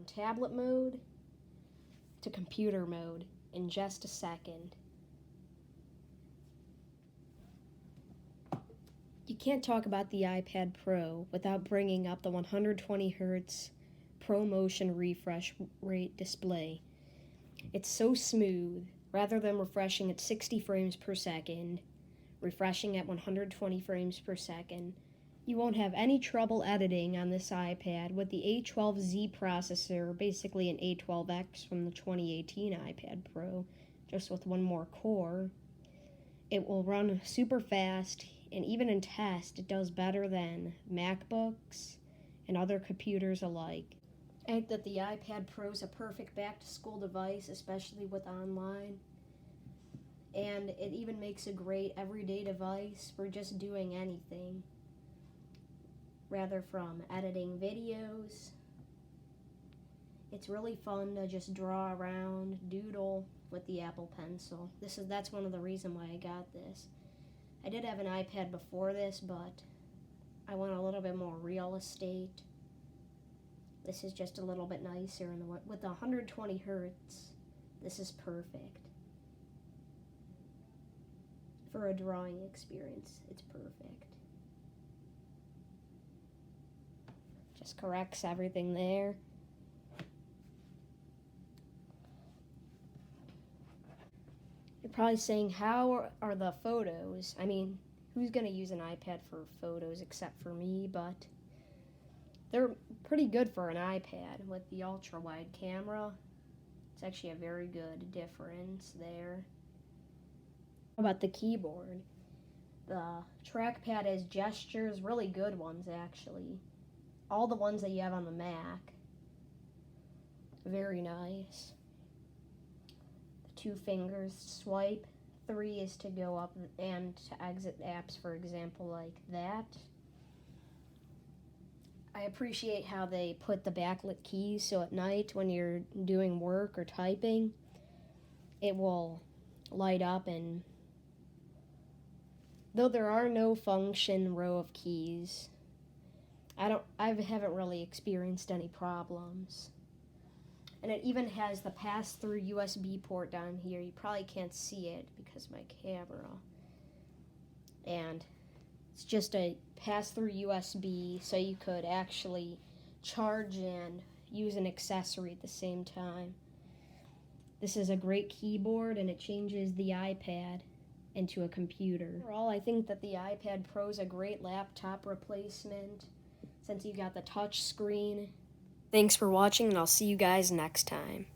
from tablet mode to computer mode in just a second. You can't talk about the iPad Pro without bringing up the 120 Hz ProMotion refresh rate display. It's so smooth. Rather than refreshing at 60 frames per second, refreshing at 120 frames per second, you won't have any trouble editing on this iPad with the A12Z processor, basically an A12X from the 2018 iPad Pro, just with one more core. It will run super fast, and even in test, it does better than MacBooks and other computers alike. I think that the iPad Pro is a perfect back-to-school device, especially with online. And it even makes a great everyday device for just doing anything, rather from editing videos. It's really fun to just draw around, doodle with the Apple Pencil. That's one of the reasons why I got this. I did have an iPad before this, but I want a little bit more real estate. This is just a little bit nicer, and with 120 hertz, this is perfect. For a drawing experience, it's perfect. Just corrects everything there. You're probably saying, how are the photos? I mean, who's going to use an iPad for photos except for me? But they're pretty good for an iPad with the ultra-wide camera. It's actually a very good difference there. How about the keyboard? The trackpad has gestures, really good ones actually. All the ones that you have on the Mac. Very nice. The 2 fingers swipe. 3 is to go up and to exit apps, for example, like that. I appreciate how they put the backlit keys so at night when you're doing work or typing, it will light up. And though there are no function row of keys, I haven't really experienced any problems. And it even has the pass-through USB port down here. You probably can't see it because of my camera. And it's just a pass-through USB, so you could actually charge and use an accessory at the same time. This is a great keyboard, and it changes the iPad into a computer. Overall, I think that the iPad Pro is a great laptop replacement since you got the touch screen. Thanks for watching, and I'll see you guys next time.